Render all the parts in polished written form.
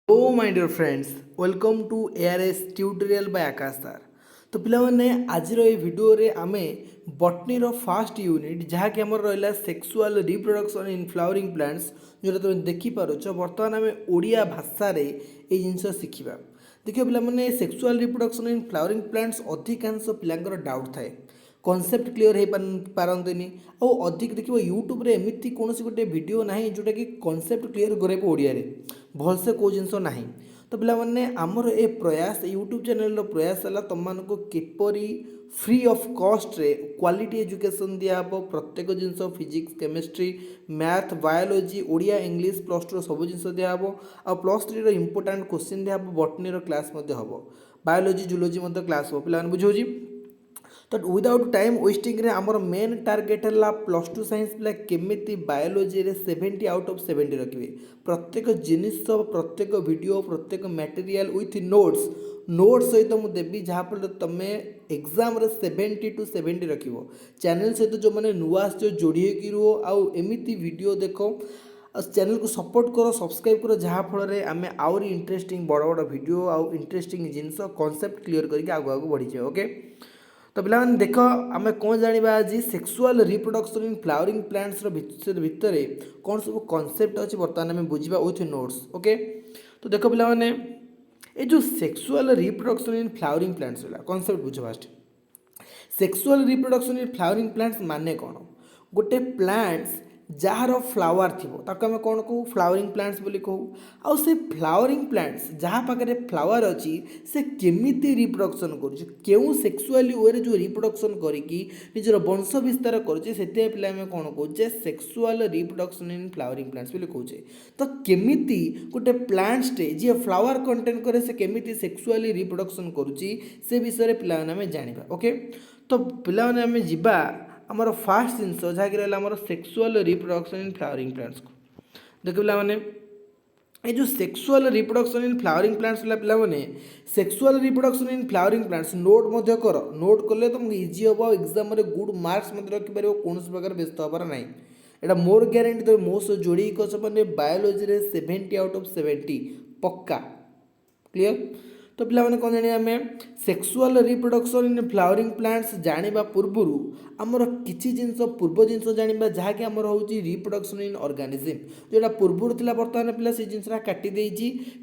Hello my dear friends, welcome to ARS tutorial by Akash sir. तो पिलाने आज video रे आमे बटनी रो फर्स्ट यूनिट जहाँकि आम रहा sexual reproduction in flowering plants जो तुम देखिपुच बर्तमान आम ओडिया भाषा रे ये जिनस शिखा। देखिए पिलाने sexual reproduction in flowering plants अधिकांश पिलांकर डाउट थाए, कनसेप्ट क्लीयर हो पारंतनी आउ अधिक देखिए यूट्यूब रे एमती कौन गोटे वीडियो ना जोटा कि कनसेप्ट क्लीयर करे ओडिया रे भलसे कौ जिनस ना। तो पिलाने आमर ए प्रयास यूट्यूब चैनल प्रयास है तुम मानक किपरि फ्री ऑफ कॉस्ट रे क्वालिटी एजुकेशन दिहब प्रत्येक जिनस physics chemistry math biology Odia English plus two सब जिन दिहब आ प्लस थ्री इंपोर्टाट क्वेश्चन दिहब बटनी क्लास हम बायोलोजी जूलोजी क्लास हम पे बुझे। तो विदाउट टाइम वेस्टिंग रे आमर मेन टार्गेट है प्लस टू साइंस पिला केमिति बायोलोजी रे 70 आउट ऑफ 70 रखिए। प्रत्येक जिनिस प्रत्येक वीडियो प्रत्येक मटेरियल विथ नोट्स सहित मुझे देवी जहाँफल तुम एग्जाम रे 70 टू 70 रख चैनल सहित जो मैंने नुआ जोड़ी होगी रुह आउ एमती वीडियो देख चैनल को सपोर्ट करो सब्सक्राइब करो जहाँफल आम आहरी इंटरेस्टिंग बड़ बड़ भिडियो आउ इंटरेस्टिंग जिनस कनसेप्ट क्लीयर करके आगु आगु बढ़ी जाए। ओके, तो पिलाने देख आम कौन जाना आज sexual reproduction in flowering plants भितर कौन सब कनसेप्ट अच्छी बर्तमान आम बुझा विथ नोट्स। ओके, तो देख पिलाने ये जो sexual reproduction in flowering plants concept बुझ first. Sexual reproduction in flowering plants माने कौन गोटे प्लांट्स जार फ्लावर थी आम कौन कहू फ्लावरिंग प्लांट्स बोली कहू आउ से फ्लावरिंग प्लांट्स जहाँ पाखे फ्लावर अच्छी से केमिति रिप्रोडक्शन करूँ सेक्सुअली वे जो रिप्रोडक्शन करी निजर वंश विस्तार करुचे पे आम कौन कहे sexual reproduction in flowering plants बोली कहे। तो केमिति गोटे प्लांट्सटे जी फ्लावर कंटेन करे से केमिति सेक्सुअली रिप्रोडक्शन करुच्ची से विषय पे जाना। ओके, तो पिलाने आम जा आमर फास्ट जिनस जहाँकि रहा sexual reproduction in flowering plants को देख पे ये जो sexual reproduction in flowering plants पे sexual reproduction in flowering plants note कर नोट कले तुम इजी हम एग्जाम गुड मार्क्स रखिपर कौन प्रकार व्यस्त हबार ना। यहाँ मोर ग्यारंटी तुम मो सह जोड़ी कस मैंने बायोलोजी रे 70 आउट ऑफ 70 पक्का क्लियर। तो पिलाने कौन जाना आम sexual reproduction in flowering plants जाना पूर्वर आमर किसी जिनस पूर्व जिनस जाना जहाँकि आमर हूँ रिप्रोडक्शन इन ऑर्गेनिज्म जोटा पूर्वर था बर्तमान पिला से जिनसा काटी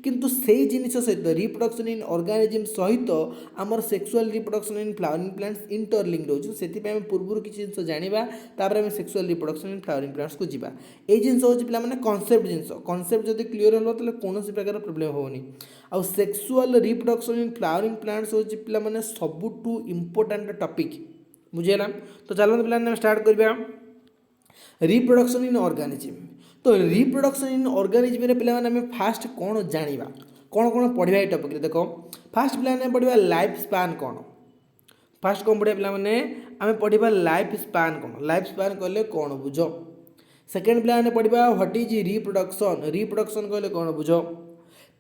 किंतु से जिनिस सहित रिप्रोडक्शन इन ऑर्गेनिज्म सहित आमर sexual reproduction in flowering plants interlink रोचे से पूर्व किसी जिनस जाना तापर sexual reproduction in flowering plants को जीवा ये जिनस हूँ पे कनसेप्ट जिनस कनसेप्ट जब क्लीयर हो कौन प्रकार प्रोब्लेम होनी आउ sexual reproduction in flowering plants हूँ पे सबुठू इंपोर्टाट टपिक बुझेगा। तो चलो पे स्टार्ट करवा रिप्रोडक्शन इन ऑर्गेनिज्म। तो रिप्रोडक्शन इन ऑर्गेनिज्म पे फास्ट कौन जाना कौन कौन पढ़ा ये टपिक देख फास्ट पे पढ़ा लाइफ स्पान कौन फास्ट कौन पढ़ा पे आम पढ़ा लाइफ स्पान कौन लाइफ स्पान कहले कौन बुझ। सेकेंड पे पढ़ा व्हाट इज रिप्रोडक्शन रिप्रोडक्शन कहले कौन बुझ।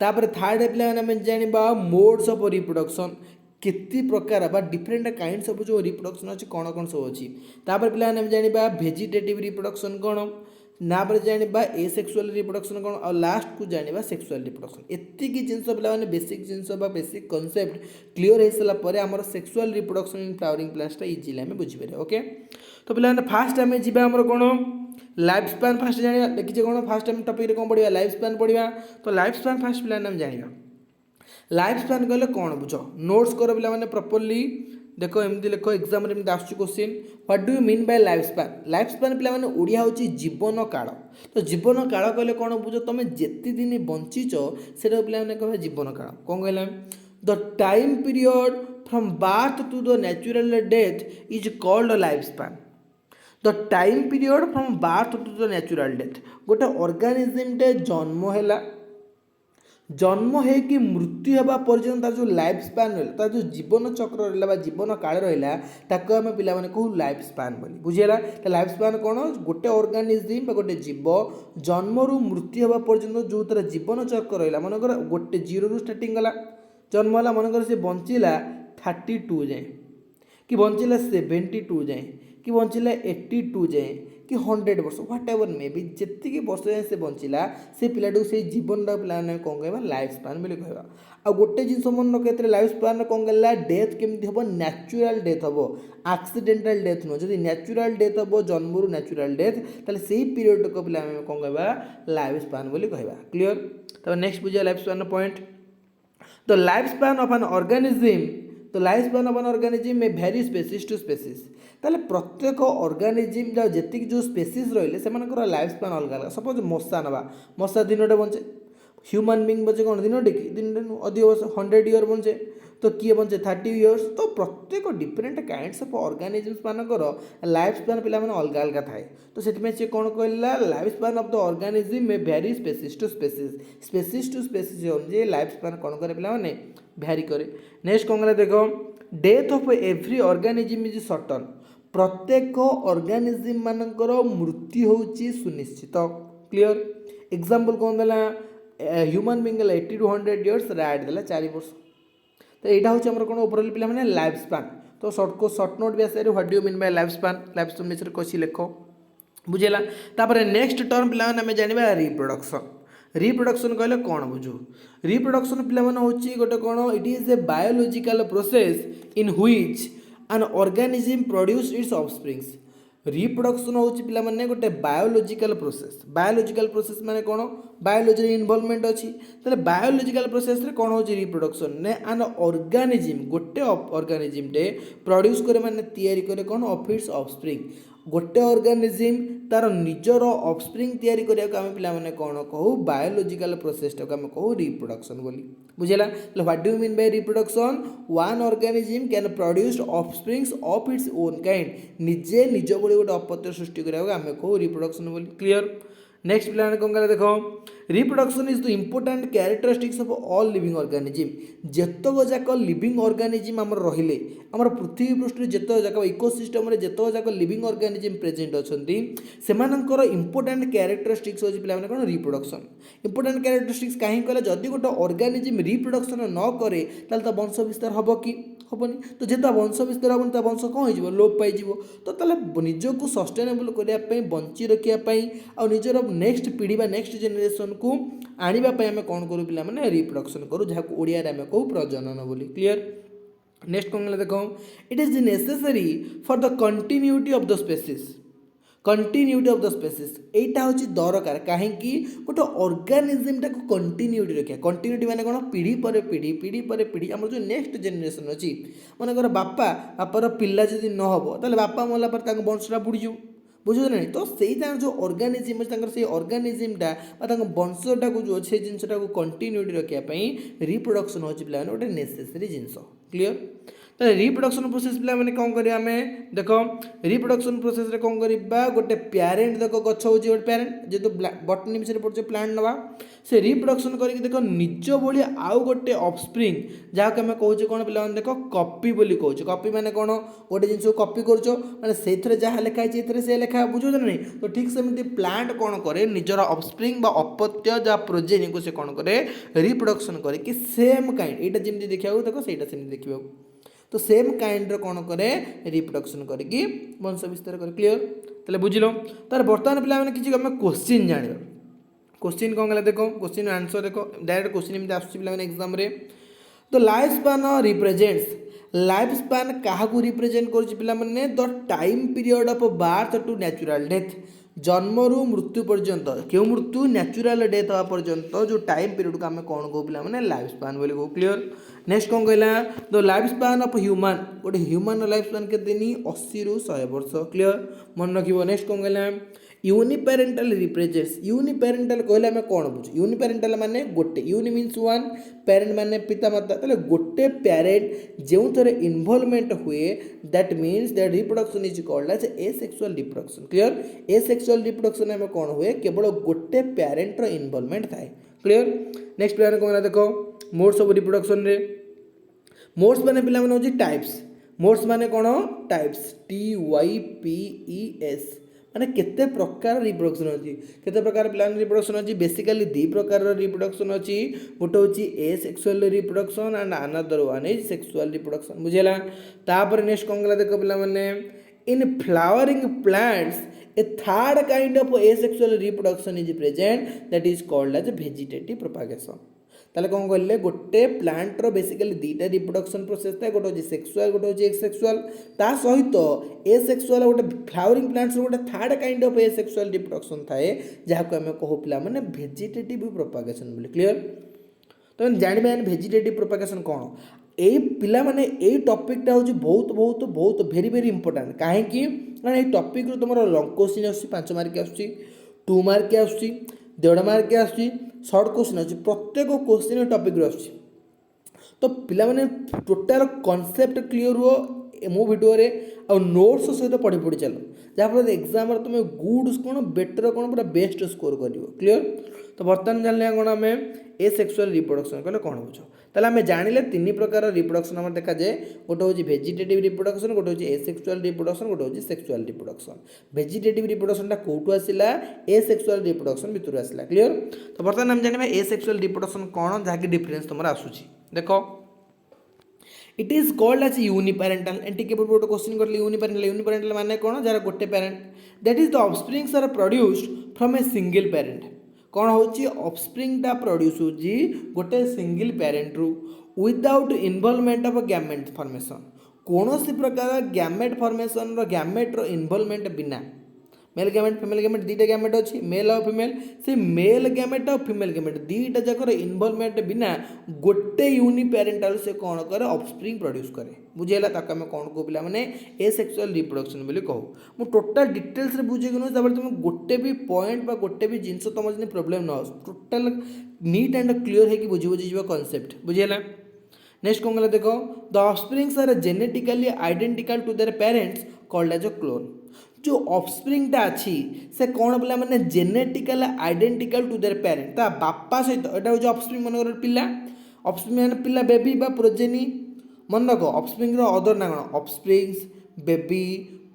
तापर थर्ड पे आम जाना मोड्स ऑफ रिप्रोडक्शन केती प्रकार बा डिफरेंट काइंड्स ऑफ जो रिप्रोडक्शन अच्छी कौन कौन सब अच्छी। तापर पे आम जाना वेजिटेटिव रिप्रोडक्शन कौन नापर जाना एसेक्सुअल रिप्रोडक्शन कौन और लास्ट को जाना सेक्सुअल रिप्रोडक्शन एति जिनस पे बेसिक जिनस बेसिक कनसेप्ट क्लीयर हो सारापर आम sexual reproduction in flowering plants easily आम बुझीपर। ओके, तो पे फास्ट आम जा कौन लाइफ स्पान फास्ट जाना देखिए कौन फास्ट आम टपिक कौन पढ़ा लाइफ स्पान पढ़ा। तो लाइफ स्पान फास्ट पे आम जाना लाइफ स्पान कहले कौन बुझ नोट्स कर पे प्रॉपर्ली देख एमती लिख एग्जाम आसुच्छी question what do you mean by life span पे ओडिया हूँ जीवन काल। तो जीवन काल कहले कौन बुझ तुम जिते दिन बंचीच से पे कह जीवन काल कौन कहला the time period from birth to the natural death is called life span. The time period from birth to the natural death गोटे ऑर्गेनिज्म जन्म है जन्म हो कि मृत्यु होगा पर्यंत तार जो लाइफ स्पान रहा तार जो जीवन चक्र रहा जीवन काल रहा ताको आम पे कहूँ लाइफ स्पान बोली बुझेगा। तो लाइफ स्पान कौन गोटे ऑर्गेनिज्म गोटे जीव जन्म रु मृत्यु होगा पर्यंत जो तार जीवन चक्र रहा मनकर गोटे जीरो रु स्टार्टिंग गला जन्म है मनकर से बंचला 32 जाए कि बंचला 72 जाए कि बंचला 82 जाए कि 100 वर्ष ह्वाट एवर मे बी जी वर्ष जाए से बंचला से पिलाटू से जीवनटा पे कौन कहवा लाइफ स्पान बोली कहवा आ गोटे जिन मन रखिए लाइफ स्पान कौन कहला डेथ केमती हम न्याचुराल डेथ हम आक्सीडेंटाल डेथ नुह जब न्याचुराल डेथ हम जन्मरू न्याचुराल डेथ ताले से पीरियड को पिला कौन कहवा लाइफ स्पान बोली कहवा क्लियर। तो नेक्स्ट बुझा life span point the life span of an organism तो life span of an organism में भेरी स्पेसीज टू स्पेसीज ताले प्रत्येक ऑर्गेनिज्म जी जो स्पेसीज रही से लाइफ स्पान अलग अलग सपोज मशा नवा मशा दिनटे बंचे ह्यूमन बींग बचे कौन दिन दिन अधिक वर्ष 100 ईयर बंचे तो किए बंचे 30 इयर्स तो प्रत्येक डिफरेंट काइंड्स ऑफ ऑर्गेनिजम्स मानकर लाइफ स्पान पे अलग अलग थाए तो से कौन कहला life span of the organism में भेरी स्पेसीज टू स्पेसीज अनुसार लाइफ स्पान कौन करे पे भैरी करे। नेक्स्ट कौन कहला देखो death of every organism is certain प्रत्येक ऑर्गेनिज्म मानकर मृत्यु होची सुनिश्चित क्लियर। एग्जांपल कौन देला human being 80 to 100 years rat देला 4 वर्ष तो यहाँ हूँ आम कौन ओवरऑल पिला माने लाइफ स्पान तो शॉर्ट नोट भी आसे what do you mean by life span विषय कसी लेख बुझेगा। तापर नेक्स्ट टर्म पिला आम जाना रिप्रोडक्शन कहले कौन बुझू रिप्रोडक्शन पिला हूँ गोटे कौन it is a biological process in which an organism produce it's offsprings reproduction हूँ पे गोटे बायोलॉजिकल प्रोसेस माने कौन बायोलॉजी इन्वॉल्वमेंट अच्छी तेल बायोलॉजिकल प्रोसेस रे कौन हो रिप्रोडक्शन ने एन ऑर्गेनिज्म गोटे ऑर्गेनिज्म टे प्रोड्यूस करे माने तैयारी करे कौन ऑफ इट्स ऑफस्प्रिंग गोटे ऑर्गेनिज्म तार निजर ऑफस्प्रिंग तैयारी करिया को आमे पिला माने कौन कहू बायोलॉजिकल प्रोसेस टा को आमे कहू रिप्रोडक्शन बोली बुझेला। What do you mean bye reproduction one organism can produce offsprings of its own kind निजे निज बोली गोटे अपत्य सृष्टि करिया को आमे कहू रिप्रोडक्शन बोली क्लियर। नेक्स्ट प्लान कौन कहला देखो reproduction is the important characteristics of all living organism जेतक जाक लिविंग ऑर्गेनिज्म आमर रहिले आमर पृथ्वी पृष्ठ जेतक जाक इकोसिस्टम रे जेतक जाक लिविंग ऑर्गेनिज्म प्रेजेंट अछंती सेमानकर इंपोर्टेंट कैरेक्टरिस्टिक्स होची पिला माने कोन रिप्रोडक्शन इंपोर्टेंट कैरेक्टरिस्टिक्स काहे कहला जदी गोटे ऑर्गेनिज्म रिप्रोडक्शन न करे ताल त वंश विस्तार हबो कि हबनी तो जेता वंश विस्तार हबनी ता वंश कौन हो लोप पाई तो ताले निजको सस्टेनेबल करने बंची रखा आ निजर नेक्स्ट पीढ़ी बा नेक्स्ट जेनेरेशन को आने आम कौन करूँ पिला माने रिप्रोडक्शन करूँ जहाँ को ओडिया आम कहू प्रजनन बोली क्लियर। नेक्स्ट कौन देख it is necessary for the continuity of the species यहाँ हूँ दरकार कहीं गोटे ऑर्गेनिज्म टाक कंटिन्यूटी रखा कंटिन्यूटी माने कौन पीढ़ी पर पीढ़ी आम जो नेक्स्ट जेनेरेशन अच्छी मनकर बापार पिला जब न हम तो बापा मरला पर वंशटा बुड़ीज बुझे ना तो सही जो ऑर्गेनिज्म अच्छे से ऑर्गेनिज्मटा वंशटा को जो अच्छे जिनटा को कंटिन्यूटी रखापी रिप्रोडक्शन हो पे गोटे नेसेसरी जिनस क्लियर। तो रिप्रोडक्शन प्रोसेस पे मैंने कौन करें आम देख रिप्रोडक्शन प्रोसेस रे कौन करवा गोटे प्यारेंट देख गच हूँ गोटे प्यारेंट जेहतु बटनी विषय पढ़े प्लांट नवा से रिप्रोडक्शन करके देख निज भाई आउ गोटे ऑफस्प्रिंग जहाँ आम कहे कौन पे देख कॉपी बोली कहूँ कॉपी माने कौन गोटे जिन कॉपी कर मैंने से जहाँ लिखाई से लिखा बुझे ना नहीं तो ठीक सेमती प्लांट कौन करे निजर ऑफस्प्रिंग अपत्य जहाँ प्रोजेनी को से कौन करे रिप्रोडक्शन करके सेम काइंड यहाँ जमी देखा देख से देखा तो सेम काइंड कौन करे रिप्रोडक्शन करके वंश विस्तार कर क्लियर तेल बुझल तार बर्तमान पिला मैंने किसी क्वेश्चन जाना क्वेश्चन कौन कहला देखो क्वेश्चन आंसर देखो डायरेक्ट क्वेश्चन एमती आस पे एग्जाम रे तो life span represents life span क्या रिप्रेजेंट कर the time period of birth to natural death जन्मरू मृत्यु पर्यंत क्यों मृत्यु नेचुरल डेथ हवा पर्यंत जो टाइम पीरियड को आम कौन कहू पे मैंने लाइफ स्पान बोली कहू क्लियर। नेक्स्ट कौन कहला the life span of human गोटे ह्यूमन लाइफ स्पान के 80 ରୁ 100 वर्ष क्लियर मन रखिए। नेक्स्ट कौन कहला यूनिपेरेंटाल रिप्रेजेंट्स यूनिपेरेंटाल कहले आम कौन बुझु यूनिपेरेंटाल माने गोटे यूनि मीन्स वन पेरेंट माने पिता माता ताले गोटे पेरेंट जो थरे इन्वॉल्वमेंट हुए that means that reproduction is called as asexual reproduction clear. Asexual reproduction में कौन हुए केवल गोटे पेरेंट रो इन्वॉल्वमेंट थाए क्लियर। नेक्स्ट प्लान कौन देखो मोड्स ऑफ रिप्रोडक्शन रे मोड्स माने पिला माने होची टाइप्स मोड्स माने कौन टाइप्स TYPES माने केते प्रकार रिप्रोडक्शन अच्छी केते प्रकार प्लान रिप्रोडक्शन अच्छी बेसिकली 2 प्रकार रिप्रोडक्शन अच्छी गोटे होची asexual reproduction and another one is sexual reproduction बुझेला। तापर नेक्स्ट कौन गला देखो पिला माने in flowering plants a third kind of asexual reproduction is present that is called as vegetative propagation. ताले कौन कहले गोटे प्लांटर बेसिकली दुईटा रिप्रोडक्शन प्रोसेस था, गोटे हूँ सेक्सुआल गोटे हूँ एक्सेक्सुआल, ता सहित एसेक्सुआल गोटे फ्लावरिंग प्लांट्स गोटे third kind of asexual reproduction थाए जहाँ को आम कहू पिला माने वेजिटेटिव प्रोपागेशन बोली। क्लियर? तो जानवे वेजिटेटिव प्रोपागेशन कौन ये पिला माने ये टॉपिकटा हूँ बहुत बहुत बहुत भेरी भेरी इंपोर्टेंट कहीं कारण ये टॉपिक रू तुम लंग क्वेश्चन आस 5 मार्क आस 2 मार्क आस 1.5 मार्क आस सर्ट क्वेश्चन आस प्रत्येक क्वेश्चन टॉपिक रू आस। तो पिला माने टोटाल कॉन्सेप्ट क्लियर हुआ मो वीडियो रे आ नोट्स सहित पढ़ी पढ़ी चलो जहाँफल एग्जाम तुम गुड कौन बेटर कौन पूरा बेस्ट स्कोर कर। क्लियर? तो बर्तमान जाने कौन आम ए सेक्सुअल रिप्रोडक्शन कहले कौन बुझ ताले आम जानिले 3 प्रकार रिप्रोडक्शन आम देखा जाए गोटे हूँ वेजिटेटिव रिप्रोडक्शन गोटे हूँ एसेक्सुअल रिप्रोडक्शन गोटे हूँ सेक्सुअल रिप्रोडक्शन। वेजिटेटिव रिप्रोडक्शनटा कौटू आसला एसेक्सुअल रिप्रोडक्शन भितर आसला। क्लियर? तो बर्तमान आम जानिबा एसेक्सुअल रिप्रोडक्शन कौन जहाँकि डिफरेन्स तुम आसूची देख it is called as uniparental एंटी के गोटे क्वेश्चन करले यूनिपेरेंटल माने कौन जार गोटे parent that is the offsprings are produced from a single parent कौन होची ऑफस्प्रिंगटा प्रोड्यूस होची गोटे सिंगल पेरेंट रु without involvement of gamete formation कौन सी प्रकार गैमेट फॉर्मेशन रो गैमेट रो इन्वॉल्वमेंट बिना मेल गैमेट फीमेल गैमेट दुईटा गैमेट अच्छी मेल और फीमेल से मेल गैमेट और फीमेल गैमेट दुईटा जाकर इन्वॉल्वमेंट बिना गोटे यूनिपेरेंटाल से कौन करे ऑफस्प्रिंग प्रोड्यूस करे बुझेला ताको आम कौन कहू पिला माने एसेक्सुअल रिप्रोडक्शन बोली कहू। मु टोटल डिटेल्स रे बुझे गनु तापर तुम गोटे भी पॉइंट बा गोटे भी जिंस तुम जने प्रॉब्लम न हो टोटल नीट एंड क्लियर है कि बुझी बुझी जीवा कांसेप्ट बुझेला। नेक्स्ट कौन कहला देखो the offsprings are genetically identical to their parents called as a clone. जो ऑफस्प्रिंगटा अच्छी से कौन बोला मैंने genetical identical to their parent ता बापा सहित एटा हूँ ऑफस्प्रिंग मन पिला ऑफस्प्रिंग मैंने पिला बेबी बा प्रोजेनी मन रख ऑफस्प्रिंग अदर ना कौन ऑफस्प्रिंग्स बेबी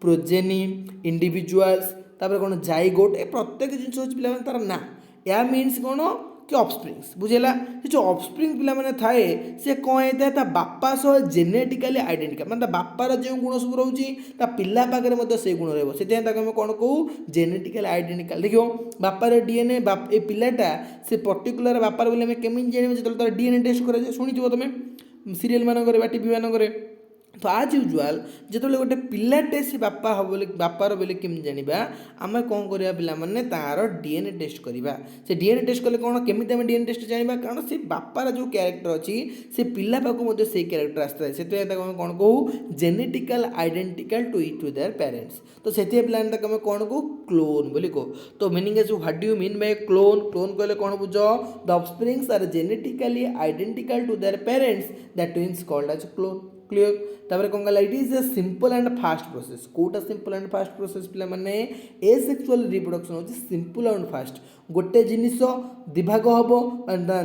प्रोजेनी इंडिविजुअल्स तापर कौन जाइगोट ए प्रत्येक जिन हूँ पिला तार ना या मीन्स कौन कि ऑफस्प्रिंग्स बुझेला जो ऑफस्प्रिंग पिला माने थाए से कौन होता है बापा सह जेनेटिकली आइडेंटिकल मतलब बापार जो गुण सब रोचे पिला पाखे से गुण रही से कौन कहू जेनेटिकल आइडेंटिकल देखो बापार डीएनए ए पिलाटा से पर्टिकुलर बापार बोले केमी जाने जो तार डीएनए टेस्ट कर शुणी तुम सीरियल मानक टीवी मानक। तो आज यूजुआल जो गोटे पिलाटे से बापा हम बापार बोले केमी जाना आम कौन करवा पिला माने तार डीएनए टेस्ट करवा से डीएनए टेस्ट कले कौन केमी आम डीएनए टेस्ट जाना कारण से बापार जो क्यारेक्टर अच्छी से पिला पाक से क्यारेक्टर आसता है से कौन कहू genetical identical to their parents. तो से पिला आम कौन कहू क्लोन बोली कहो। तो meaning is what do you mean by clone clone कहले कौन बुझ the offsprings are genetically identical to their parents that means called as clone. Clear? तापर कौन कहला it is a simple and fast process कोटा सिंपल एंड फास्ट प्रोसेस पिला माने asexual reproduction होची सिंपल एंड फास्ट गोटे जिनिस दिभाग हम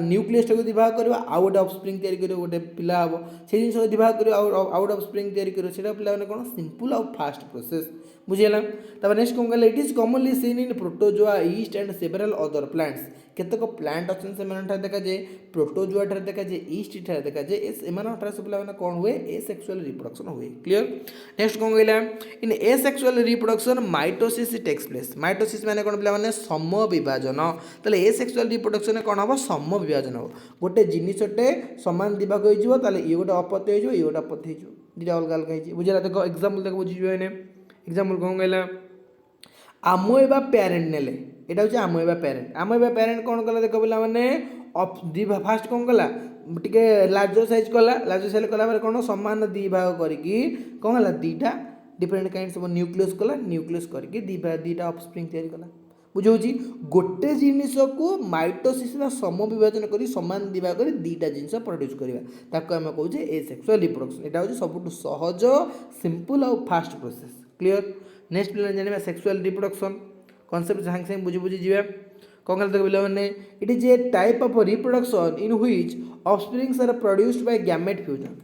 न्यूक्लियस टाक दिभाग करवा आउ गोटे ऑफस्प्रिंग तैयारी कर गोटे पिला हम से जिन दिभाग कर आउ गोटे ऑफस्प्रिंग तैयारी कर से पिला माने कौन सिंपल और फास्ट प्रोसेस बुझेला। तापर नेक्स्ट कौन कहला it is commonly seen in protozoa yeast and several other plants केतक प्लांट अच्छे से देखा जाए प्रोटोजोआ ठारे देखा जाए ईस्ट ठारे देखा जाए एमानठार सब पिला कौन हुए एसेक्सुअल रिप्रोडक्शन हुए। क्लियर? नेक्स्ट कौन कहला in asexual reproduction mitosis takes place mitosis माने कौन पिला माने समविभाजन ताले एसेक्सुअल रिप्रोडक्शन कौन हम समविभाजन हम गोटे जिनिसटे समान दिभाग हो ये गोटे अपत्य हो ये गोटे अपत्य हो दुटा अलग अलग हो बुझेगा। देख एग्जाम्पल देख बुझे एग्जाम्पल कौन कहला आमोएबा पेरेंट नेले एटा हूँ आमोएबा पेरेंट कौन कला देख पिला माने फास्ट कौन कला टिके लार्जर साइज कला लार्जर साइज कला कौन सामान दी भाग करके कौन है दीटा डिफरेंट काइंड सब न्यूक्लियस कला न्यूक्लियस करके दीटा ऑफस्प्रिंग तैयारी कला बुझे गोटे जिनिस को माइटोसिस समविभाजन कर सामान दिभाग कर दीटा जिनस प्रोड्यूस करवा आम कहे एसेक्सुअल रिप्रोडक्शन यहाँ हूँ सब सहज सिंपल और फास्ट प्रोसेस। क्लियर? नेक्स्ट जाना सेक्सुअल रिप्रोडक्शन कॉन्सेप्ट सागे सागे बुझी बुझी जाए कौन कहते देख पे it is a type of reproduction in which offsprings are produced by gamete fusion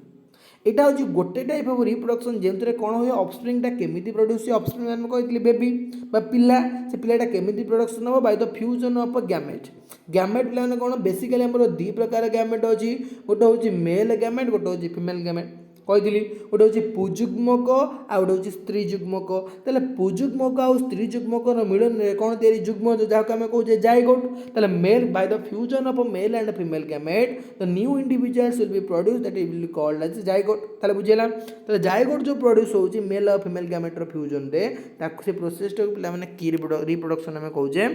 यहाँ हूँ गोटे टाइप ऑफ रिप्रोडक्शन जो कौन हुए ऑफस्प्रिंगटा केमी प्रोड्यूस ऑफस्प्रिंग आम कहते बेबी पिला से पिलाटा केमी प्रोडक्शन हम bye the fusion of gamete gamete पे कौन बेसिकली आम दी प्रकार गैमेट अच्छी गोटे हूँ मेल गैमेट गोटे हूँ फीमेल गैमेट कही गोटे हूँ पुजुग्मक आ गोटे हूँ स्त्री जुग्मक तेल पुजुग्मक आ स्त्री जुग्मकर मिलन कौन तैयारी जुग्म जहाँ आम कहे जाइगोट तेल मेल by the fusion of male and female gamete the new individuals will be produce that will be called as zygote तेल बुझेगा तेल जाइगोट जो प्रोड्यूस होची मेल और फीमेल गैमेटर फ्यूजन रे ताकु से प्रोसेस टाक पिला माने की रिप्रोडक्शन आम कहे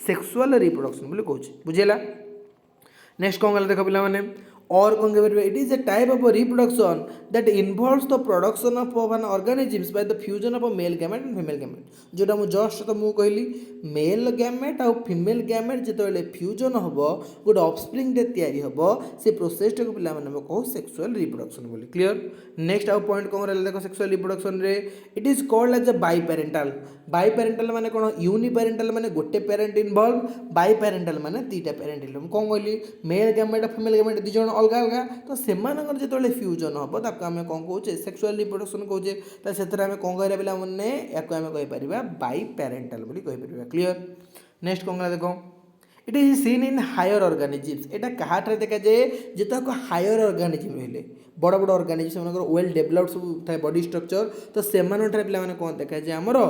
सेक्सुअल रिप्रोडक्शन बोली कहूँ बुझेगा। नेक्स्ट कौन गला देख पिला माने और कौन कह it is a type of reproduction that involves the production of N organisms bye the fusion of male gamete and female gamete जोटा मुझे जस्ट तो मुझे कहली मेल गैमेट आउ फीमेल गैमेट जिते फ्यूजन हम गोटे ऑफस्प्रिंग तैयारी हम से प्रोसेस टाक पिला माने कहू सेक्सुअल रिप्रोडक्शन बोली क्लियर। नेक्स्ट आउ पॉइंट कौन रहा देखो सेक्सुअल रिप्रोडक्शन रे it is called as a biparental माने कौन यूनिपेरेंटाल माने गोटे पेरेंट इनवॉल्व बाइपेरेंटाल माने तीटा पेरेंट इनवॉल्व कौन कहली मेल गैमेट फीमेल गैमेट दी जण अलग अलग तो से जो फ्यूजन हम ताको आम कौन कहे सेक्सुअल रिप्रोडक्शन कहे तो से आम कौन कह पे मैंने या आम कहीपर बाइपेरेंटाल कहीपर क्लियर। नेक्स्ट कौन कह देख it is seen in higher organisms एटा कहा देखा जाए जो हायर ऑर्गेनिजम रही बड़ बड़ ऑर्गेनिजम से वेल डेभलप्ड सब थाए बॉडी स्ट्रक्चर तो से पे कौन देखा जाए आमर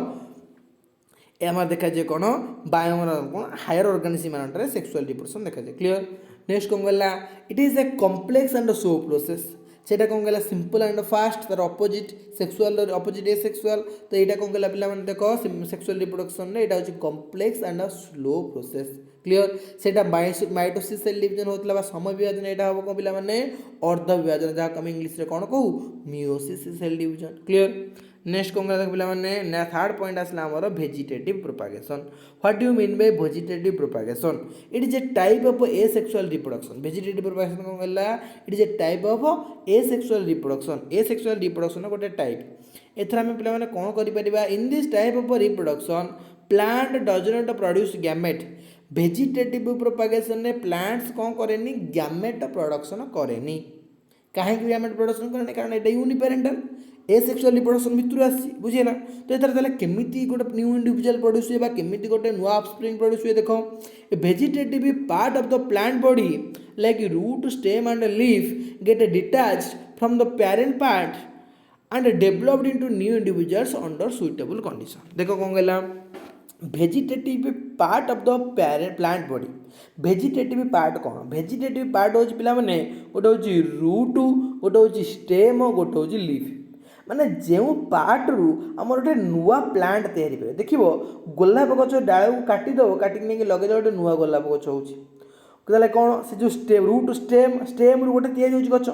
एम देखा जाए कौन बायोमर कौन हायर ऑर्गेनिजम मान सेक्सुअल रिप्रोडक्शन देखा जाए क्लियर। नेक्स्ट कौन कहला it is a complex and slow process सेटा कौन कहला सिंपल एंड फास्ट तार अपोजिट सेक्सुअल अपोजिट एसेक्सुअल तो यहाँ कौन कहला पिला देख सेक्सुअल रिप्रोडक्शन रे एटा होची complex and slow process clear सेटा माइटोसिस सेल डिवीजन होतला समय विभाजन एटा हम कौन पिला माने अर्ध विभाजन जहाँ आम इंग्लिश रे कौन कहू meiosis cell division clear. Next कौन कहला पिला माने थर्ड पॉइंट आसला हमर vegetative propagation what do you mean by vegetative propagation it is a type of asexual reproduction vegetative propagation कौन कहला it is a type of asexual reproduction गोटे type एथरा हम पिला माने कौन करि परिबा in this type of reproduction plant does not produce gamete vegetative propagation ने प्लांट्स कौन करेनी गैमेट प्रोडक्शन करेनी कहीं गैमेट प्रोडक्शन करेनी कारण एटा यूनिपेरेंटल एसेक्सुअल रिप्रोडक्शन भितर आसी बुझेगा तो ये केमिति गोटे न्यू इंडिविजुअल प्रोड्यूस हुए केमिति गोटे नुआ ऑफस्प्रिंग प्रोड्यूस हुए देख vegetative part of the plant body like root stem and leaf get detached from the parent part and developed into new individuals under suitable condition देखो कौन कहला vegetative part of the plant body vegetative part कौन vegetative part हो पिला माने गोटे हूँ root गोटे हूँ स्टेम गोटे हूँ लीफ माने जो पार्ट रु आमर गोटे नुआ प्लांट तैयारी करे देखिबो गोलाप गछ डाल को काटिदेव काटिक नहीं लगे गोटे नुआ गोलाप गछ होते कौन से जो स्टेम रूट स्टेम रु गोटे तैयारी होची गछ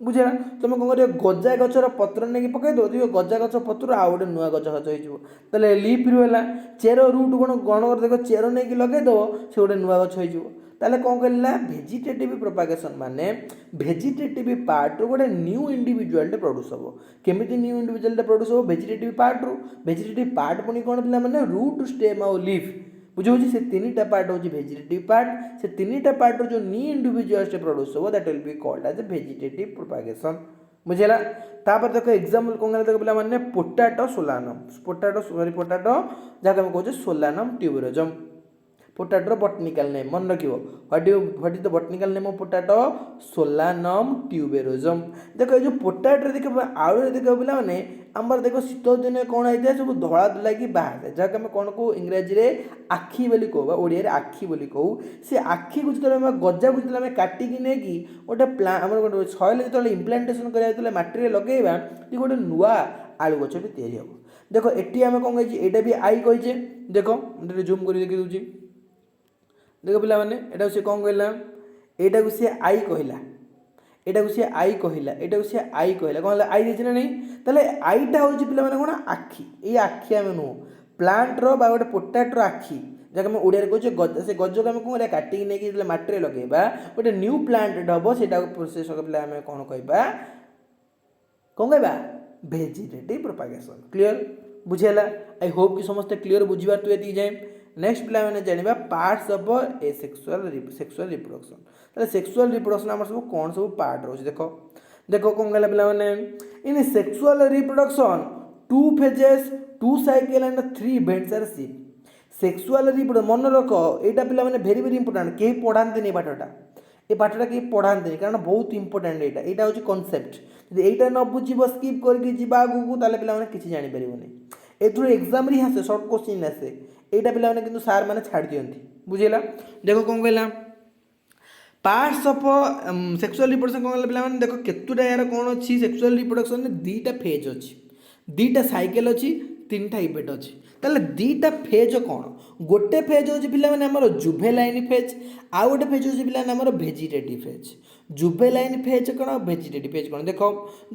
बुझेगा तुम कौन कर गजा गचर पत्र नहीं पकईदेव देखिए गजा गच पत्र आउ गोटे नुआ गच गच हो लीफ रु है चेर रूट कौन गण कर देख चेर नहीं लगेदेव से गोटे नुआ गच हो ताले कौन कहला वेजिटेटिव प्रोपागेशन माने वेजिटेटिव पार्ट रो गोटे न्यू इंडिविजुअल प्रोड्यूस हम केमिति न्यू इंडिविजुअल प्रोड्यूस हम वेजिटेटिव पार्ट पुणी कौन पिला माने रूट स्टेम और लीफ बुझे से तीन टा पार्ट होची वेजिटेटिव पार्ट से तीन टा पार्ट रो जो न्यू इंडिविजुअल प्रोड्यूस हम that will be called as vegetative propagation बुझेला। तापर देखो एग्जांपल कौन कहला देखो पिला माने पोटैटो जहाँ हम कहते Solanum tuberosum potato botanical name मन रखियो what is the botanical name of potato Solanum tuberosum देखो ये पोटैटो देखो आलू देखो पिला माने आमर देखो शीत दिन कौन होता सब धला धुला कि बाहर जहाँ आम कौन कहू इंग्राजी रे आखि बोली कहू ओडिया रे आखि बोली कहू से आखि को जो गजा को जो काटिकी नहीं गोटे आम गोटे सॉइल जो इम्प्लांटेशन कर माटी लगेगा ये गोटे नुआ आलू गछ तैयारी हम देखो एटी आम कौन कही एटा भी आई कहीचे देखो जूम कर देखी दूसरी देख पिला माने एटा से कौन कहला एटा को से आई कहला एटा को से आई कहला एटा को से आई कहला कौन आई देछि ना नहीं ताले आईटा होछि पिला माने कोन आखी ए आखी आमे नु प्लांट रो बा गोटे पोटैटो आखी जक हम ओडिया रे कहछे गज से गज को हम कोन काटी नै कि माटी रे लगेबा गोटे न्यू प्लांट हबो सेटा प्रोसेस को पिला आमे कोन कहबा वेजिटेटिव प्रोपागेशन क्लियर बुझेला आई होप कि समस्त क्लियर बुझिबार तु एति जाय। नेक्स्ट पिला मैंने जानिबा parts of a sexual reproduction ताले सेक्सुअल रिप्रोडक्शन हमर सब कौन सब पार्ट रोज देखो देखो कौन गला पिला माने in sexual reproduction 2 phases 2 cycle and 3 events are seen sexual reproduction मन रख एटा पिला माने वेरी वेरी इंपोर्टेंट के पढ़ाते नहीं बाटटा ये पाठटा कि पढ़ाते कारण बहुत इंपोर्टेंट यहाँ हूँ कनसेप्ट यदि यहाँ न बुझे स्किप करके जी आगू ताले पे किसी जापर एथुर एग्जाम ही आसे सर्ट क्वेश्चन आसे यहाँ पे कि सार मैंने छाड़ दिखती बुझेगा देख कौन कहला पार्ट्स ऑफ सेक्सुअल रिप्रोडक्शन कौन पे देख केतुटा यार कौन अच्छी सेक्सुअल रिप्रोडक्शन दीटा फेज अच्छी दीटा साइकेल अच्छी तीन टा इवेंट अच्छी ताले दीटा फेज कौन गोटे फेज हूँ पे जुभेलाइन फेज आउ गोटे फेज हूँ पे भेजिटेटिव फेज जुभेलाइन फेज कौन भेजिटेटिव फेज कौन देख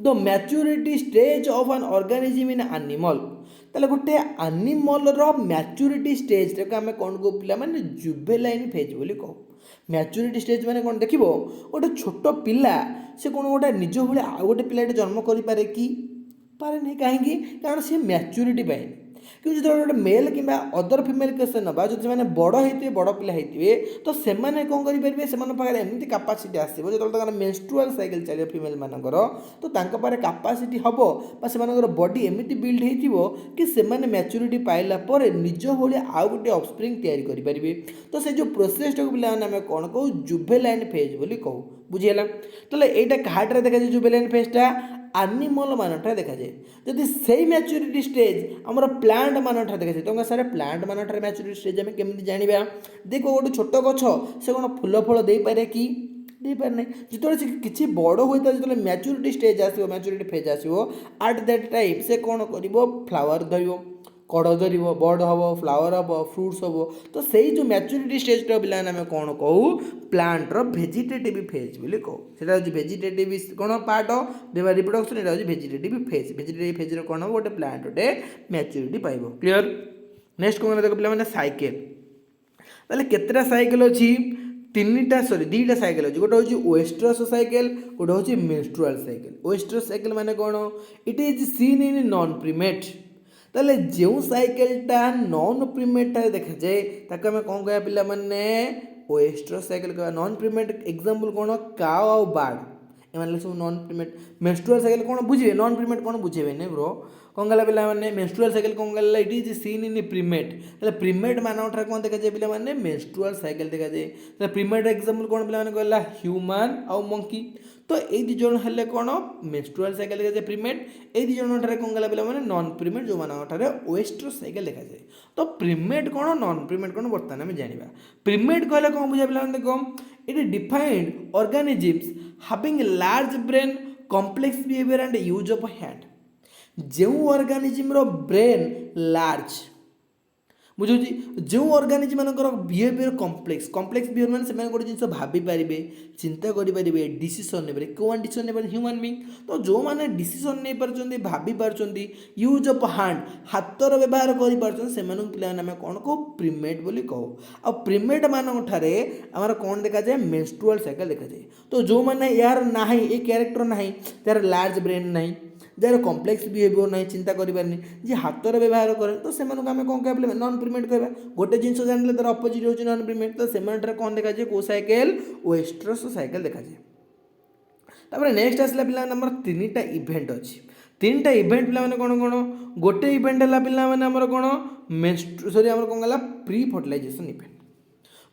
the maturity stage of an organism in animal ताले गोटे एनिमल रो मैच्योरिटी स्टेज रे आम कौन कहू पे जुभेलाइन फेज बोली कहू मैच्योरिटी स्टेज मैंने कौन देख गोटे छोट पिला से कौन गोटे निज भाई आउ गोटे पिलाटे जन्म करे कि पारे नहीं कहीं कारण सी मैच्योरिटी पाए कि जो गोटे मेल कि अदर फिमेल केस ना जो मैंने बड़ होते बड़ पिला होते तो से कौन करेंगे से एमती कैपेसिटी आसो जो मेन्स्ट्रुअल साइकिल चलो फिमेल मानकर तो पाखे कैपेसिटी हम से बॉडी एमती बिल्ड हो कि मैच्योरिटी पाइला निज भाई आउ गोटे ऑफस्प्रिंग तैयारी करेंगे तो से जो प्रोसेस टाक पे कौन कहू जुभेलाइन फेज बोली कहू बुझीगला तो यहाँ कहाटे देखा जाए जुभेलाइन फेजटा एनिमल मानटा देखा जाए जदि से मैच्योरिटी स्टेज आमर प्लांट मानटा देखा जाए तो सारे प्लांट मानटार मैच्योरिटी स्टेज आम केमी जाना देख गोटे छोट गछ से कौन फूल फल दे पारे कि दे पारे ना जो किसी बड़ होता है जो मैच्योरिटी स्टेज आसो मैच्योरिटी फेज आसो एट दैट टाइम से कौन कर फ्लावर धर कड़ धर बर्ड हम फ्लावर हम फ्रुट्स हम तो सही जो मैच्योरिटी स्टेज पे कौन कहू प्लांटर भेजिटेटिव फेज बोली कहू से भेजिटेटिव कौन पार्ट ऑफ रिप्रोडक्शन यहाँ हूँ भेजिटेटिव फेज कौन हम गोटे प्लांट गोटे मैच्योरिटी पाइब क्लीयर नेक्स्ट कौन देख पे साइकेल ताले केतटा साइकेल अच्छी तीनटा सॉरी दीटा साइकेल अच्छी गोटे हूँ ओएस्ट्रस साइकेल गोटे हूँ मेन्स्ट्रुअल साइकेल ओएस्ट्रस साइकेल माने कौन it is seen in non primate ताले जो साइकेलटा नॉन प्रीमेट देखा जाए ताको आम कौन कह पिला माने ओएस्ट्रस साइकेल कह नॉन प्रीमेट एग्जांपल कौन काउ आउ बार्ड एम सब नॉन प्रीमेट मेन्स्ट्रुअल साइकेल कौन बुझे नॉन प्रीमेट कौन बुझे नहीं ब्रो कौन गला पिला माने मेन्स्ट्रुअल साइकेल कौन गला इट इज सीन इन प्रीमेट ताले प्रीमेट मानव कौन देखा जाए पिला माने मेन्स्ट्रुअल साइकेल देखा जाए ताले प्रीमेट एग्जांपल कौन पिला माने कहला ह्यूमन आउ मंकी तो ये दी जन हेल्ले कौन मेन्स्ट्रुअल साइकेल देखा जाए प्रीमेट ये दी जन कौन गला पिला माने नॉन प्रीमेट जो मानव ओएस्ट्रस साइकेल देखा जाए तो प्रीमेट कौन नॉन प्रीमेट कौन बर्तमान आम जाना प्रीमेट कहले कौन बुझा पिला देखो it defined organisms having large brain complex behaviour and use of hand जो ऑर्गेनिजम रो ब्रेन लार्ज बुझे जो ऑर्गेनिजम मानकर बिहेवियर कॉम्प्लेक्स बिहेवियर मैंने से गोटे जिन भाभी पारे चिंता करेंगे डिसीजन ने कौन डिसीजन ने ह्यूमन बीइंग तो जो मैंने डिसीजन नहीं पार्टी भाभी पार्टी यूज ऑफ हैंड हाथर व्यवहार कर कौन कहू प्रीमेट बोली कहू आ प्रीमेट मानठारे आमर कौन देखा जाए मेन्स्ट्रुअल साइकेल देखा जाए तो जो मैंने यार ना ये कैरेक्टर ना यार लार्ज ब्रेन ना जार कॉम्प्लेक्स बिहेवियर ना चिंता करें जी हाथर व्यवहार करें तो से आम कौन कह नॉन प्रीमेट कह गोटे जिन जान तार अपोजिट हो नॉन प्रीमेट तो से कौन देखा जाए कौ साइकेल ओएस्ट्रस साइकेल देखा जाए तापर नेक्स्ट आसला पिला नंबर तीन टा इवेंट अच्छी तीन टा इवेंट पे कौन कौन गोटे इवेंट है पे कौन सॉरी आम कौन गला प्री फर्टिलाइजेशन इवेंट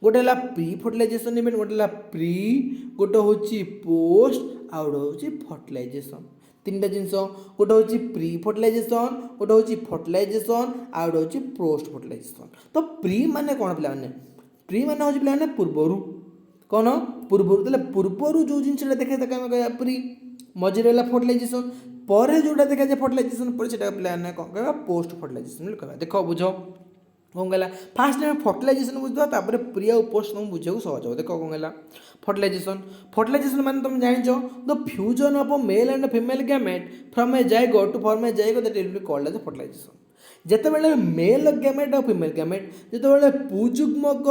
गोटे है प्री फर्टिलाइजेशन इवेंट गोटे प्री गोटे हूँ पोस्ट आउ गोटे हूँ फर्टिलाइजेशन तीन टा जिन गोटे हूँ प्री फर्टिलाइजेशन गोटे हूँ फर्टिलाइजेशन आउ गोटे हूँ पोस्ट फर्टिलाइजेशन तो प्री माने कौन पे प्री माने हूँ पे पूर्वर कौन पूर्वर पूर्वर जो जिनसा देखे कह प्री मझे रहा फर्टिलाइजेशन पर जोटा देखा जाए फर्टिलाइजेशन पर से पे कौन कह पोस्ट फर्टिलाइजेशन कह देख बुझ कौन कहला फास्ट टाइम फर्टिलाइजेशन बुझा तापर प्री आउ पोस्ट तुम बुझे सहज हो देख कौन कहला फर्टिलाइजेशन माने तुम जान the fusion of male and female gamete from a zygote to form a zygote that will be called as fertilisation जितेबाला मेल गैमेट और फीमेल गैमेट जितेबाला पुजुग्मक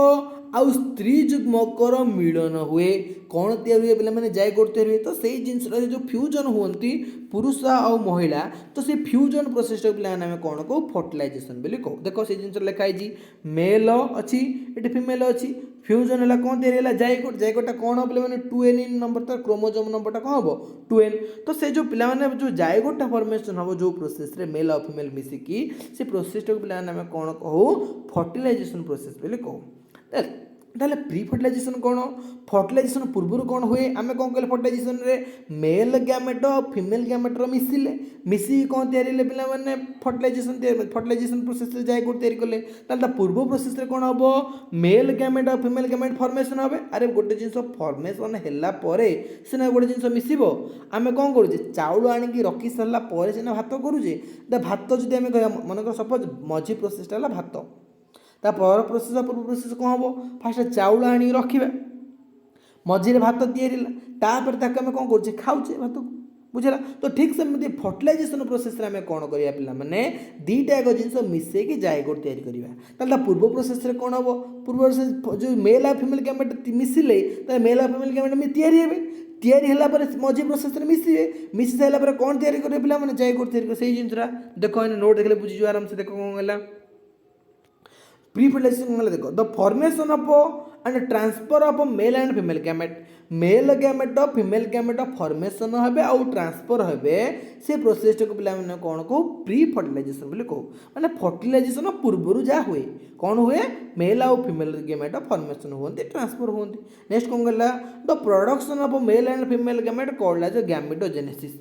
आउ स्त्री जुग्मकर मिलन हुए कौन तैयारी हुए पे जाइगोट तैयारी हुए तो से जिनसा जो फ्यूजन हुए पुरुष आउ महिला तो से फ्यूजन प्रोसेस पे कौन कहू फर्टिलाइजेशन बोली कहू देख से जिन लिखाई मेल अच्छी ये फीमेल अच्छी फ्यूजन है कौन तैयारी है जाइगोट जाइगोटा कौन हम पे 2n नंबर तार क्रोमोजोम नंबरटा कौन हम 2n तो से जो पे जो जाइगोटा फॉर्मेशन हम जो प्रोसेस रे मेल और फीमेल मिसिकी से प्रोसेस पे कौन कहू फर्टिलाइजेशन प्रोसेस बोली कहू ताहले प्री फर्टिलाइजेशन कौन फर्टिलाइजेशन पूर्व कौन हुए आम कौन कहे फर्टिलाइजेशन रे मेल गैमेट और फीमेल गैमेट मिसिले मिसिक कौन तैयारी पिला माने फर्टिलाइजेशन प्रोसेस जाए कौन तैयारी कले ताहले पूर्व प्रोसेस रे कौन हम मेल गैमेट और फीमेल गैमेट फॉर्मेशन हे अरे गोटे जिनस फॉर्मेशन हैला परे सिना गोटे जिनस मिसिबो आम कौन करुचे चाउल आनिकी रखी सारा पर सिना भात करुचे भात जदि आम कह मन सपोज मझी प्रोसेसटा है भात तापर प्रोसेस पूर्व प्रोसेस कौन हम फास्ट चाउल आनी रखा मझे भात तापर आम कौन करुचे खाऊे भात को बुझेगा तो ठीक सेमती फर्टिलाइजेशन प्रोसेस आम कौन करा पे दीटा एक जिन मिसेक जायगोट या पूर्व प्रोसेस कौन हम पूर्व प्रोसेस जो मेल आ फीमेल गैमेट मिसिले मेल आ फीमेल गैमेट या मझी प्रोसेस मिसिए मिसी सारापर कौन तैयारी करेंगे पे जायगोट या जिनसा देख नोट देखले बुझीज आराम से देख कौन है प्री फर्टिलाइजेशन देखो the formation of and transfer of male and female gamete of female gamete formation हे आउ ट्रांसफर हे से प्रोसेस को पे कौन कहू प्री फर्टिलाइजेशन बोली कहू माने फर्टिलाइजेशन पूर्व जहाँ हुए कौन हुए मेल आउ फीमेल गैमेट फॉर्मेशन होती ट्रांसफर होती नेक्स्ट कौन कहला the production of male and female gamete called as gametogenesis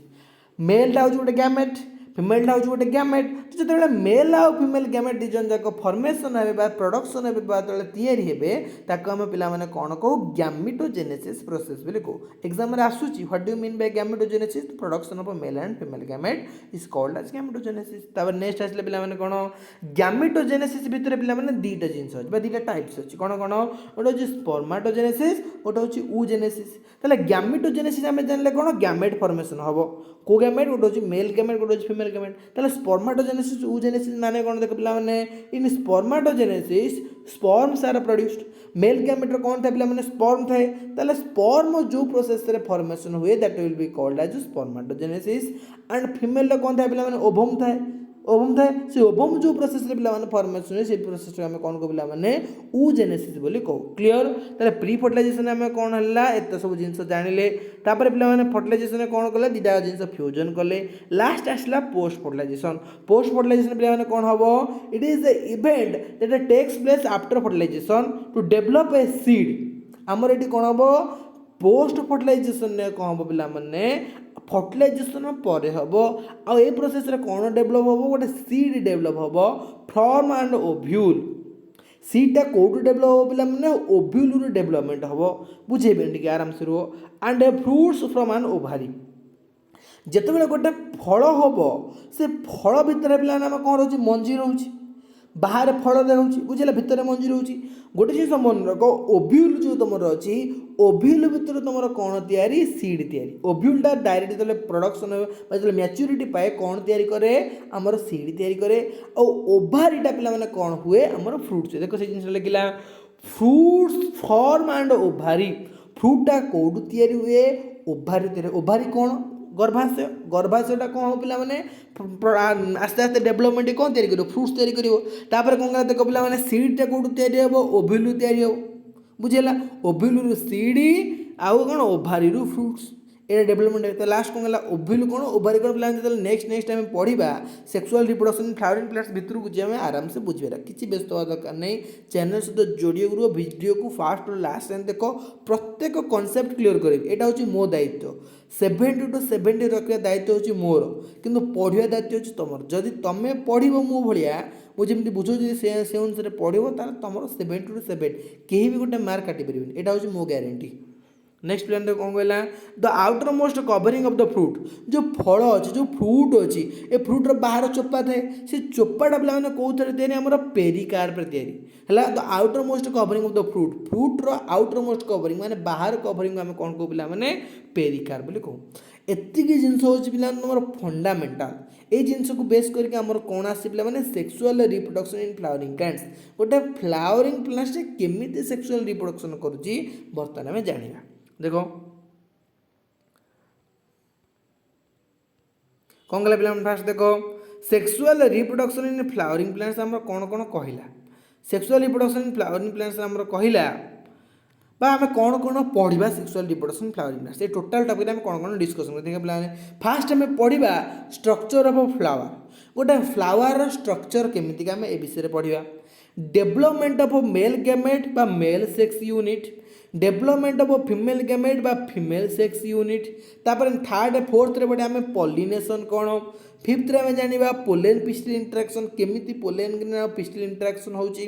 मेलटा हूँ गोटे गैमेट फीमेलटा हूँ गोटे गैमेट तो जो मेल आउ फीमेल गैमेट दी जन जाक फॉर्मेशन हे प्रोडक्शन हे आम पे कौन कहू गैमेटोजेनेसिस प्रोसेस बोली कहू एग्जाम आसूची what do mean by gametogenesis production of male and female gamete is called as gametogenesis तापर नेक्स्ट आसले पे कौन गैमेटोजेनेसिस भितर पे दीटा जिनस अच्छे दीटा टाइप्स अच्छी कौन कौन गोटे हूँ स्पर्माटोजेनेसिस गोटे हूँ ऊजेनेसिस ताहले गैमेटोजेनेसिस आम जानले कौन गैमेट फॉर्मेशन हम को गैमेट गोटे हूँ मेल गैमेट गोटे हूँ फीमेल गैमेट ताहले स्पर्माटोजेनेसिस ऊजेनेसिस माने कौन देख पे in spermatogenesis sperms are produced male gamete कौन था पे स्पर्म थाए ताहले स्पर्म जो प्रोसेस रे फॉर्मेशन हुए that will be called as spermatogenesis and female कौन था पे ओवम थाए ओवम थाए से ओवम जो प्रोसेस रे पे फॉर्मेशन हुए से प्रोसेस आम कौन कहू पे ऊजेनेसिस बोली कहू क्लियर ताहले प्री फर्टिलाइजेशन आम कौन है एत सब जिन जानिले तापर पे फर्टिलाइजेशन कौन कले दीटा जिन फ्यूजन कले लास्ट आसला पोस्ट फर्टिलाइजेशन पे कौन हम it is the event that takes place after fertilisation to develop a seed आमर ये कौन हम पोस्ट फर्टिलाइजेशन कौन हम पे फर्टिलाइजेशन पर हम आ प्रोसेस कौन डेभलप हम गोटे सीड डेभलप हम फ्रॉम एंड ओव्यूल सीटा कौटू डेभलप हम पे ओव्यूल डेभलपमेंट हम बुझेबे टे आराम से रुह and fruits from N ovary जिते गोटे फल हम से फल भितर पे कौन रोचे मंजी रोचे बाहर फल रोचे बुझे भितर मंजी रोचे गोटे जिन मन रख ओव्यूल जो तुम अच्छी ओव्यूल भितर तुम कौन तैयारी सीड तैयारी ओव्यूलटा डायरेक्ट जो प्रोडक्शन जो मैच्योरिटी पाए कौन तैयारी करे आमर सीड तैयारी करे और ओभारीटा पे कौन हुए आमर फ्रूट्स देखो से जिन लिखला फ्रूट्स फॉर्म एंड ओभारी फ्रूटा कौटू तैयारी हुए ओभारी तैयारी ओभारी कौन गर्भाशय गर्भाशयटा कौन हम पे आस्ते आस्ते डेभलपमेंट कौन तैयारी कर फ्रूट्स तैयारी कर कौन देख पे सीडटा कौटू तैयारी हम ओव्यूल तैयारी हम बुझेगा ओव्यूल सीड आउ कौन ओभारी फ्रूट्स ये डेभलपमेंट तो लास्ट कौन है ओव्यूल कौन ओभारी कौन पे जो नेक्स्ट टाइम पढ़ा सेक्सुअल रिप्रोडक्शन फ्लावरिंग प्लांट्स भितर को जी आराम से बुझे किसी व्यस्त हवा दरकार नहीं चैनल सहित जोड़ी गुरु वीडियो को फास्ट और लास्ट टाइम देख प्रत्येक कॉन्सेप्ट क्लियर करेंगे यहाँ हूँ मो दायित्व 70 to 70 रखा दायित्व हूँ मोर किंतु पढ़ा दायित्व हूँ तुम जदि तुम पढ़ मो भाया मुझे बुझे से अनुसार पढ़ तुम 70 to 70 कहीं भी गोटे मार्क काटी पारे यहाँ हूँ मो ग्यारंटी नेक्स्ट प्लान कौन कहला the outermost covering of the fruit जो फल अच्छे जो फ्रूट अच्छी ए फ्रूटर बाहर चोपा थाए से चोपाटा पे कौन तैयारी आम पेरिकार्प तैयारी है the outermost covering of the fruit फ्रूटर आउटर मोस्ट कवरिंग माने बाहर कवरिंग आम कौन कहू पे पेरिकार्प बोली कहू एतिकी जिनस हूँ पे तुम फंडामेंटाल ये जिनस को बेस करके आमर कौन आसी पे sexual reproduction in flowering plants गोटे फ्लावरिंग प्लांट्स केमी सेक्सुअल रिप्रोडक्शन करुच्ची बर्तमान आम जाना देखो कौन कहला पे फास्ट देखो sexual reproduction in flowering plants आम कौन कौन कहला sexual reproduction in flowering plants आम कहला आम कौन कौन पढ़ा सेक्सुअल रिप्रोडक्शन फ्लावरिंग प्लांट्स ये टोटाल टॉपिक आम कौन कौन डिस्कसन कर फास्ट आम पढ़ा स्ट्रक्चर ऑफ फ्लावर गोटे फ्लावर स्ट्रक्चर केमितिका आम ए विषय पढ़ा डेभलपमेंट ऑफ मेल गैमेट बा male sex unit, development of female gamete बा फीमेल सेक्स यूनिट, तापर थर्ड फोर्थ रे बडे हमें पॉलिनेशन कोन, फिफ्थ रे हमें जानिबा पोलेन पिस्टिल इंटरेक्शन केमिति पोलेन पिस्टिल इंटरेक्शन होची,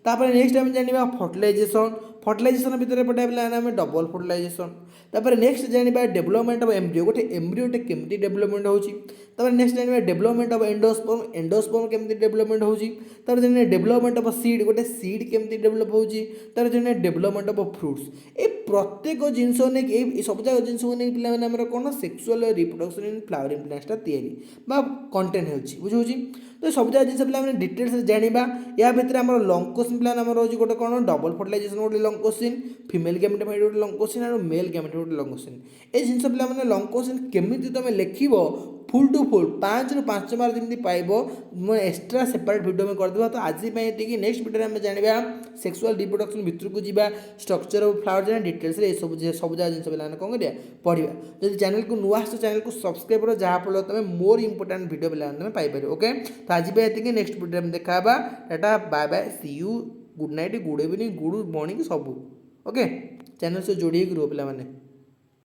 तापर नेक्स्ट हमें जानिबा फर्टिलाइजेशन, फर्टिलाइजेशन भितर पटे हमें डबल फर्टिलाइजेशन, तापर नेक्स्ट जानिबा डेभलपमेंट ऑफ एम्ब्रियो गोटे एम्ब्रियोटे केमिति डेभलपमेंट होची, तापर नेक्स्ट जानिबा डेभलपमेंट ऑफ एंडोस्पर्म, एंडोस्पर्म केमिति डेभलपमेंट होची, तापर जानिबा डेभलपमेंट ऑफ सीड गोटे सीड केमिति डेभलप होची, तापर जानिबा डेभलपमेंट ऑफ फ्रूट्स। ए प्रत्येक जिनस ने ए सब जाक जिनस ने पिला माने हमर कोन sexual reproduction in flowering plants ता तयारी बा कंटेंट होची बुझौची। तो सब जाक जिनस पिला माने डिटेल्स जानिबा या भितर हमर लॉन्ग क्वेश्चन प्लान हमर होची गोटे कोन डबल फर्टिलाइजेशन गोटे लॉन्ग क्वेश्चन, फीमेल गैमेट गोटे लॉन्ग क्वेश्चन और मेल गैमेट गोटे लॉन्ग क्वेश्चन। ए जिनस पिला माने लॉन्ग क्वेश्चन केमिति तमे लिखिबो फुल टू फुल 5 रु 5 मार्क जमी पाइबो मो एक्स्ट्रा सेपरेट वीडियो में करदेबा। तो आज ये नेक्स्ट वीडियो में जानिबा सेक्सुअल रिप्रोडक्शन भितर को जीवा स्ट्रक्चर ऑफ फ्लावर जाना डिटेल्स रे सब जिन पे कौन करिया पढ़िया। जब चैनल को नुआ आस चैनल को सब्सक्राइब करो जहाँ फल तुम मोर इंपोर्टेंट वीडियो पे पाइपर। ओके तो आज ये नेक्स्ट वीडियो में देखा टाटा bye bye see you good night good evening good morning सब। ओके चैनल से जोड़ी रुह पे।